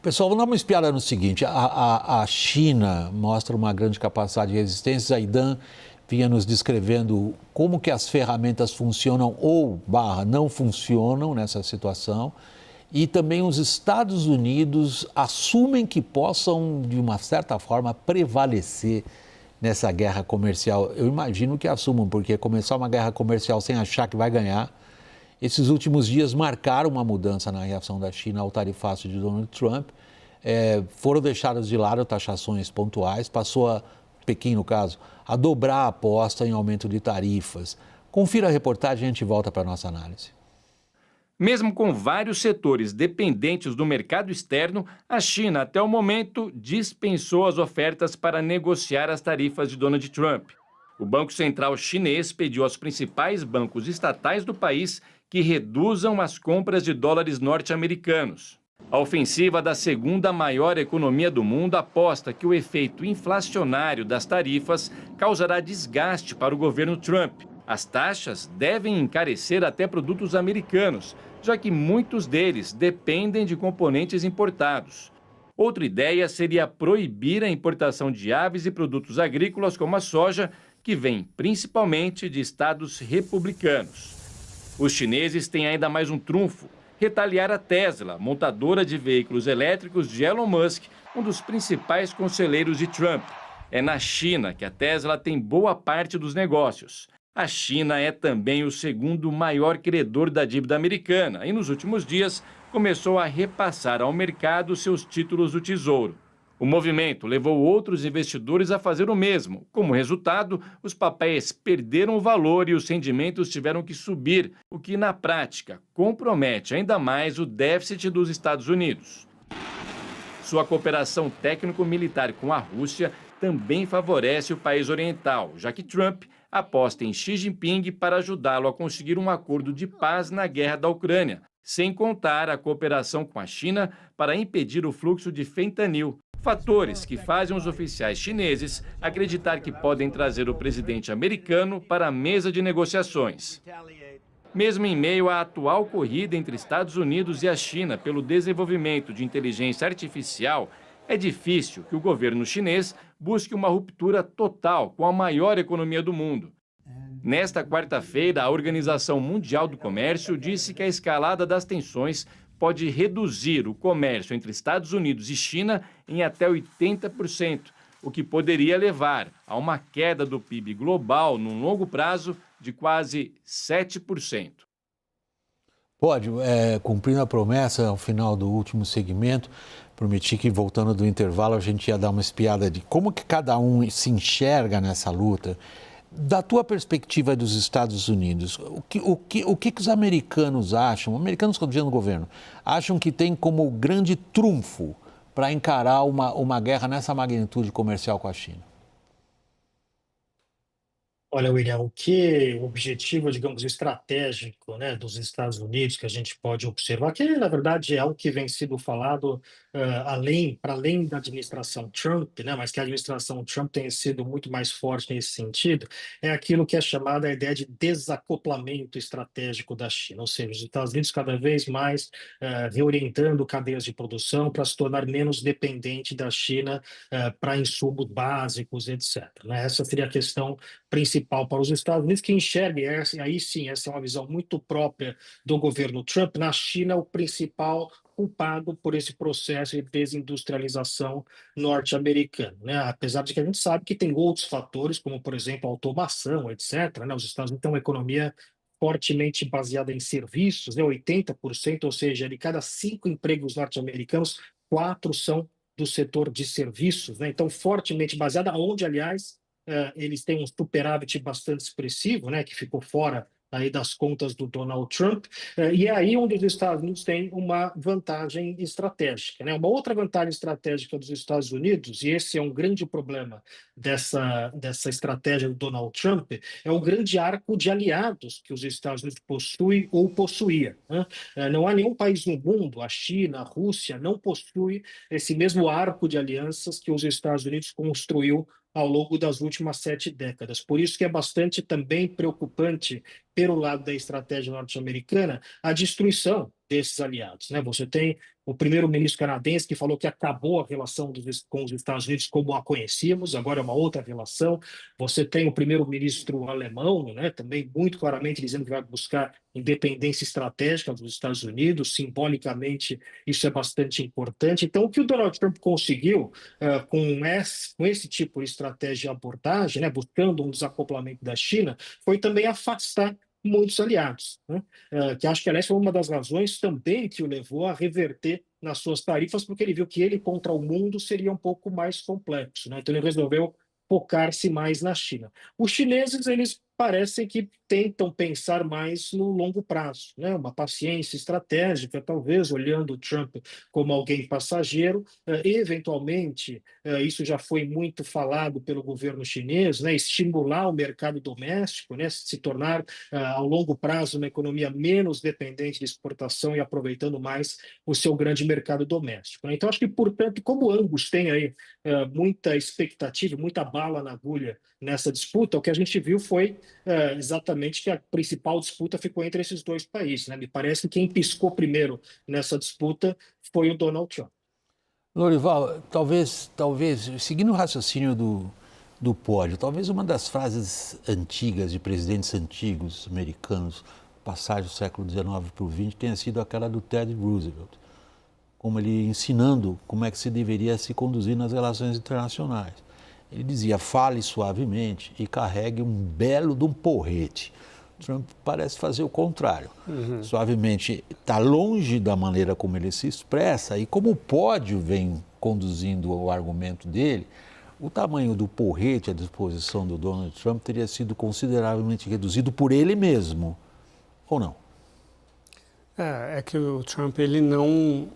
Pessoal, vamos dar uma espiada no seguinte, a China mostra uma grande capacidade de resistência, Zaidan vinha nos descrevendo como que as ferramentas funcionam ou não funcionam nessa situação, e também os Estados Unidos assumem que possam, de uma certa forma, prevalecer nessa guerra comercial. Eu imagino que assumam, porque começar uma guerra comercial sem achar que vai ganhar. Esses últimos dias marcaram uma mudança na reação da China ao tarifácio de Donald Trump. Foram deixadas de lado taxações pontuais, Pequim no caso, a dobrar a aposta em aumento de tarifas. Confira a reportagem e a gente volta para a nossa análise. Mesmo com vários setores dependentes do mercado externo, a China, até o momento, dispensou as ofertas para negociar as tarifas de Donald Trump. O Banco Central chinês pediu aos principais bancos estatais do país que reduzam as compras de dólares norte-americanos. A ofensiva da segunda maior economia do mundo aposta que o efeito inflacionário das tarifas causará desgaste para o governo Trump. As taxas devem encarecer até produtos americanos, já que muitos deles dependem de componentes importados. Outra ideia seria proibir a importação de aves e produtos agrícolas como a soja, que vem principalmente de estados republicanos. Os chineses têm ainda mais um trunfo: retaliar a Tesla, montadora de veículos elétricos de Elon Musk, um dos principais conselheiros de Trump. É na China que a Tesla tem boa parte dos negócios. A China é também o segundo maior credor da dívida americana e, nos últimos dias, começou a repassar ao mercado seus títulos do Tesouro. O movimento levou outros investidores a fazer o mesmo. Como resultado, os papéis perderam o valor e os rendimentos tiveram que subir, o que, na prática, compromete ainda mais o déficit dos Estados Unidos. Sua cooperação técnico-militar com a Rússia também favorece o país oriental, já que Trump aposta em Xi Jinping para ajudá-lo a conseguir um acordo de paz na guerra da Ucrânia, sem contar a cooperação com a China para impedir o fluxo de fentanil. Fatores que fazem os oficiais chineses acreditar que podem trazer o presidente americano para a mesa de negociações. Mesmo em meio à atual corrida entre Estados Unidos e a China pelo desenvolvimento de inteligência artificial, é difícil que o governo chinês busque uma ruptura total com a maior economia do mundo. Nesta quarta-feira, a Organização Mundial do Comércio disse que a escalada das tensões pode reduzir o comércio entre Estados Unidos e China em até 80%, o que poderia levar a uma queda do PIB global num longo prazo de quase 7%. Pode, cumprindo a promessa ao final do último segmento, prometi que voltando do intervalo a gente ia dar uma espiada de como que cada um se enxerga nessa luta. Da tua perspectiva dos Estados Unidos, o que os americanos acham, americanos que estão dizendo o governo, acham que tem como grande trunfo para encarar uma guerra nessa magnitude comercial com a China? Olha, William, o objetivo, digamos, estratégico, né, dos Estados Unidos, que a gente pode observar, que na verdade é algo que vem sido falado para além da administração Trump, né, mas que a administração Trump tem sido muito mais forte nesse sentido, é aquilo que é chamada a ideia de desacoplamento estratégico da China, ou seja, os Estados Unidos cada vez mais reorientando cadeias de produção para se tornar menos dependente da China para insumos básicos, etc. Né? Essa seria a questão principal para os Estados Unidos, que enxerga, aí sim, essa é uma visão muito própria do governo Trump, na China o principal culpado por esse processo de desindustrialização norte-americano, né? Apesar de que a gente sabe que tem outros fatores, como, por exemplo, a automação, etc., né? Os Estados Unidos têm uma economia fortemente baseada em serviços, né? 80%, ou seja, de cada 5 empregos norte-americanos, 4 são do setor de serviços, né? Então, fortemente baseada, onde, aliás, eles têm um superávit bastante expressivo, né, que ficou fora aí das contas do Donald Trump, e é aí onde os Estados Unidos têm uma vantagem estratégica, né? Uma outra vantagem estratégica dos Estados Unidos, e esse é um grande problema dessa estratégia do Donald Trump, é o grande arco de aliados que os Estados Unidos possui ou possuía, né? Não há nenhum país no mundo, a China, a Rússia, não possui esse mesmo arco de alianças que os Estados Unidos construiu ao longo das últimas 7 décadas. Por isso que é bastante também preocupante, pelo lado da estratégia norte-americana, a destruição desses aliados, né? Você tem o primeiro-ministro canadense que falou que acabou a relação com os Estados Unidos como a conhecíamos, agora é uma outra relação. Você tem o primeiro-ministro alemão, né, também muito claramente dizendo que vai buscar independência estratégica dos Estados Unidos, simbolicamente isso é bastante importante. Então, o que o Donald Trump conseguiu com esse tipo de estratégia e abordagem, né, buscando um desacoplamento da China, foi também afastar muitos aliados, né? Que acho que, aliás, foi uma das razões também que o levou a reverter nas suas tarifas, porque ele viu que ele contra o mundo seria um pouco mais complexo, né? Então ele resolveu focar-se mais na China. Os chineses, eles parecem que tentam pensar mais no longo prazo, né? Uma paciência estratégica, talvez olhando o Trump como alguém passageiro, eventualmente, isso já foi muito falado pelo governo chinês, né? Estimular o mercado doméstico, né? Se tornar ao longo prazo uma economia menos dependente de exportação e aproveitando mais o seu grande mercado doméstico, né? Então acho que, portanto, como ambos têm aí muita expectativa, muita bala na agulha nessa disputa, o que a gente viu foi exatamente que a principal disputa ficou entre esses dois países, né? Me parece que quem piscou primeiro nessa disputa foi o Donald Trump. Lorival, talvez, seguindo o raciocínio do pódio, talvez uma das frases antigas de presidentes antigos americanos, passagem do século XIX para o XX, tenha sido aquela do Teddy Roosevelt, como ele ensinando como é que se deveria se conduzir nas relações internacionais. Ele dizia, fale suavemente e carregue um belo de um porrete. Trump parece fazer o contrário. Suavemente está longe da maneira como ele se expressa e como o pódio vem conduzindo o argumento dele, o tamanho do porrete à disposição do Donald Trump teria sido consideravelmente reduzido por ele mesmo, ou não? É que o Trump, ele não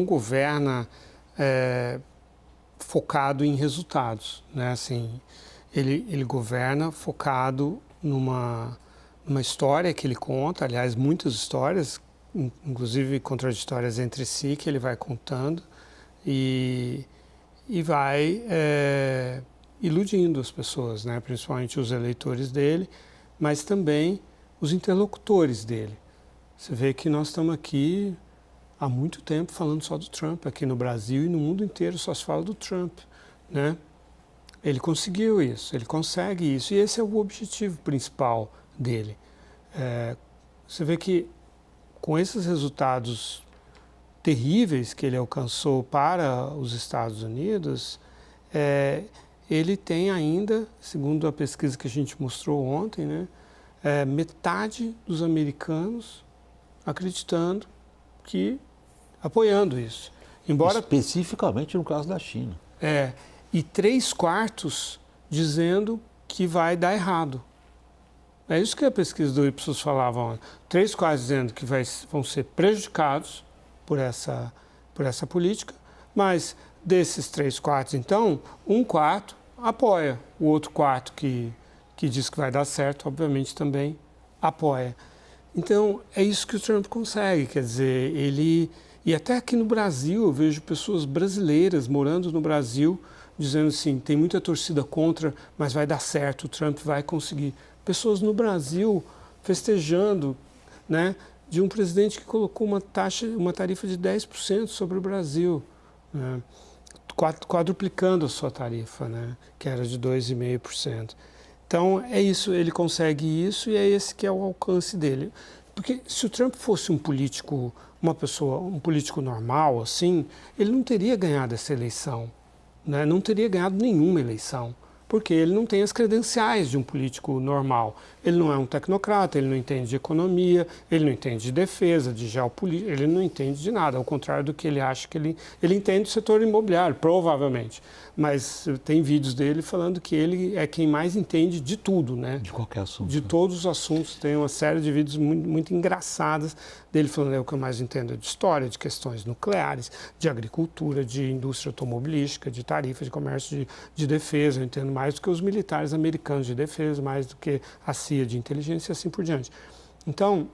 governa focado em resultados, né? Assim, ele governa focado numa história que ele conta, aliás, muitas histórias, inclusive contraditórias entre si, que ele vai contando e vai iludindo as pessoas, né? Principalmente os eleitores dele, mas também os interlocutores dele. Você vê que nós estamos aqui há muito tempo falando só do Trump, aqui no Brasil e no mundo inteiro só se fala do Trump, né? Ele conseguiu isso, ele consegue isso, e esse é o objetivo principal dele. Você vê que com esses resultados terríveis que ele alcançou para os Estados Unidos, ele tem ainda, segundo a pesquisa que a gente mostrou ontem, né, metade dos americanos acreditando apoiando isso. Embora, especificamente no caso da China. E 3/4 dizendo que vai dar errado. É isso que a pesquisa do Ipsos falava ontem. 3/4 dizendo que vão ser prejudicados por essa política, mas desses 3/4, então, 1/4 apoia. O outro quarto que diz que vai dar certo, obviamente, também apoia. Então, é isso que o Trump consegue, quer dizer, e até aqui no Brasil, eu vejo pessoas brasileiras morando no Brasil, dizendo assim, tem muita torcida contra, mas vai dar certo, o Trump vai conseguir. Pessoas no Brasil festejando, né, de um presidente que colocou uma tarifa de 10% sobre o Brasil, né, quadruplicando a sua tarifa, né, que era de 2,5%. Então, é isso, ele consegue isso e é esse que é o alcance dele. Porque se o Trump fosse um político normal, assim, ele não teria ganhado essa eleição, né? Não teria ganhado nenhuma eleição, porque ele não tem as credenciais de um político normal. Ele não é um tecnocrata, ele não entende de economia, ele não entende de defesa, de geopolítica, ele não entende de nada, ao contrário do que ele acha que ele entende do setor imobiliário, provavelmente. Mas tem vídeos dele falando que ele é quem mais entende de tudo, né? De qualquer assunto. De todos os assuntos. Tem uma série de vídeos muito, muito engraçadas dele falando o que eu mais entendo de história, de questões nucleares, de agricultura, de indústria automobilística, de tarifa, de comércio, de defesa. Eu entendo mais do que os militares americanos de defesa, mais do que a CIA de inteligência e assim por diante. Então,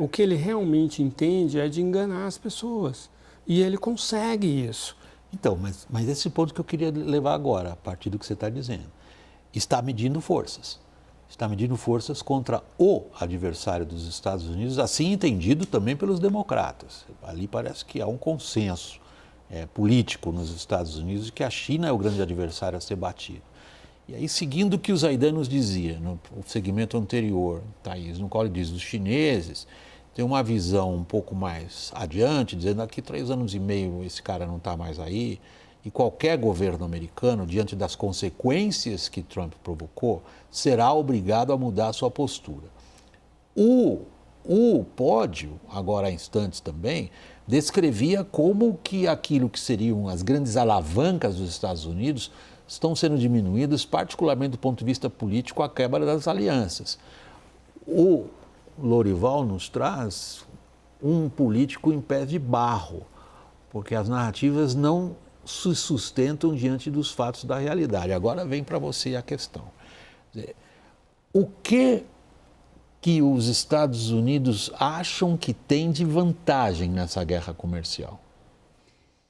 o que ele realmente entende é de enganar as pessoas. E ele consegue isso. Então, mas esse ponto que eu queria levar agora, a partir do que você está dizendo. Está medindo forças. está medindo forças contra o adversário dos Estados Unidos, assim entendido também pelos democratas. Ali parece que há um consenso político nos Estados Unidos de que a China é o grande adversário a ser batido. E aí, seguindo o que o Zaidan nos dizia no segmento anterior, Thaís, no qual ele diz, os chineses têm uma visão um pouco mais adiante, dizendo daqui 3 anos e meio esse cara não está mais aí, e qualquer governo americano, diante das consequências que Trump provocou, será obrigado a mudar a sua postura. O pódio, agora há instantes também, descrevia como que aquilo que seriam as grandes alavancas dos Estados Unidos estão sendo diminuídas, particularmente do ponto de vista político, a quebra das alianças. O Lorival nos traz um político em pé de barro, porque as narrativas não se sustentam diante dos fatos da realidade. Agora vem para você a questão. O que os Estados Unidos acham que tem de vantagem nessa guerra comercial?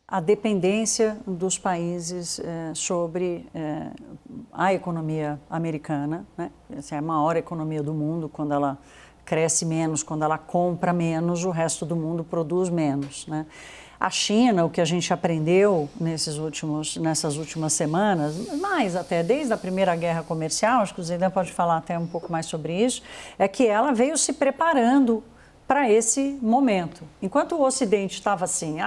A dependência dos países sobre a economia americana, né? Essa é a maior economia do mundo. Quando ela cresce menos, quando ela compra menos, o resto do mundo produz menos, né? A China, o que a gente aprendeu nessas últimas semanas, mais até desde a primeira guerra comercial, acho que o Zaidan pode falar até um pouco mais sobre isso, é que ela veio se preparando para esse momento. Enquanto o Ocidente estava assim,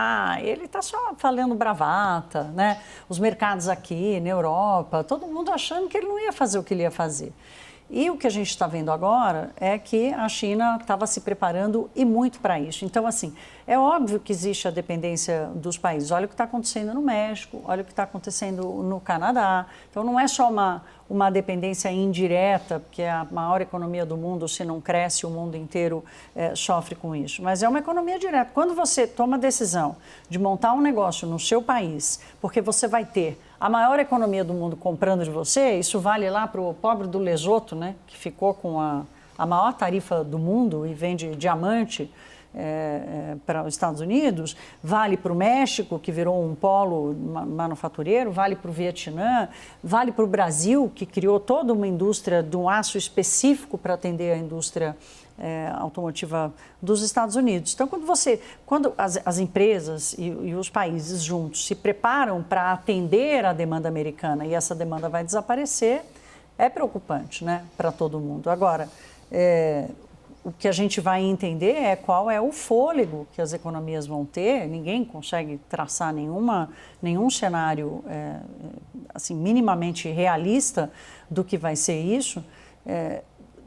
ele está só falando bravata, né? Os mercados aqui na Europa, todo mundo achando que ele não ia fazer o que ele ia fazer. E o que a gente está vendo agora é que a China estava se preparando e muito para isso. Então, assim, é óbvio que existe a dependência dos países. Olha o que está acontecendo no México, olha o que está acontecendo no Canadá. Então, não é só uma dependência indireta, porque é a maior economia do mundo, se não cresce, o mundo inteiro sofre com isso. Mas é uma economia direta. Quando você toma a decisão de montar um negócio no seu país, porque você vai ter a maior economia do mundo comprando de você, isso vale lá para o pobre do Lesoto, né, que ficou com a maior tarifa do mundo e vende diamante para os Estados Unidos, vale para o México, que virou um polo manufatureiro, vale para o Vietnã, vale para o Brasil, que criou toda uma indústria de um aço específico para atender a indústria automotiva dos Estados Unidos. Então, quando as empresas e os países juntos se preparam para atender a demanda americana e essa demanda vai desaparecer, é preocupante, né, para todo mundo. Agora, o que a gente vai entender é qual é o fôlego que as economias vão ter. Ninguém consegue traçar nenhum cenário assim, minimamente realista do que vai ser isso,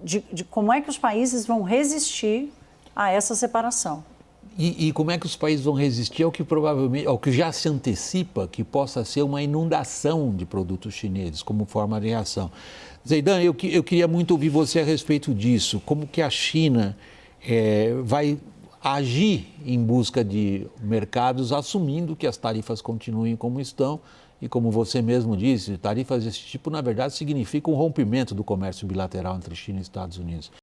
de como é que os países vão resistir a essa separação. E como é que os países vão resistir ao que provavelmente, ao que já se antecipa que possa ser uma inundação de produtos chineses como forma de reação? Zaidan, eu queria muito ouvir você a respeito disso. Como que a China vai agir em busca de mercados, assumindo que as tarifas continuem como estão? E como você mesmo disse, tarifas desse tipo, na verdade, significam um rompimento do comércio bilateral entre China e Estados Unidos.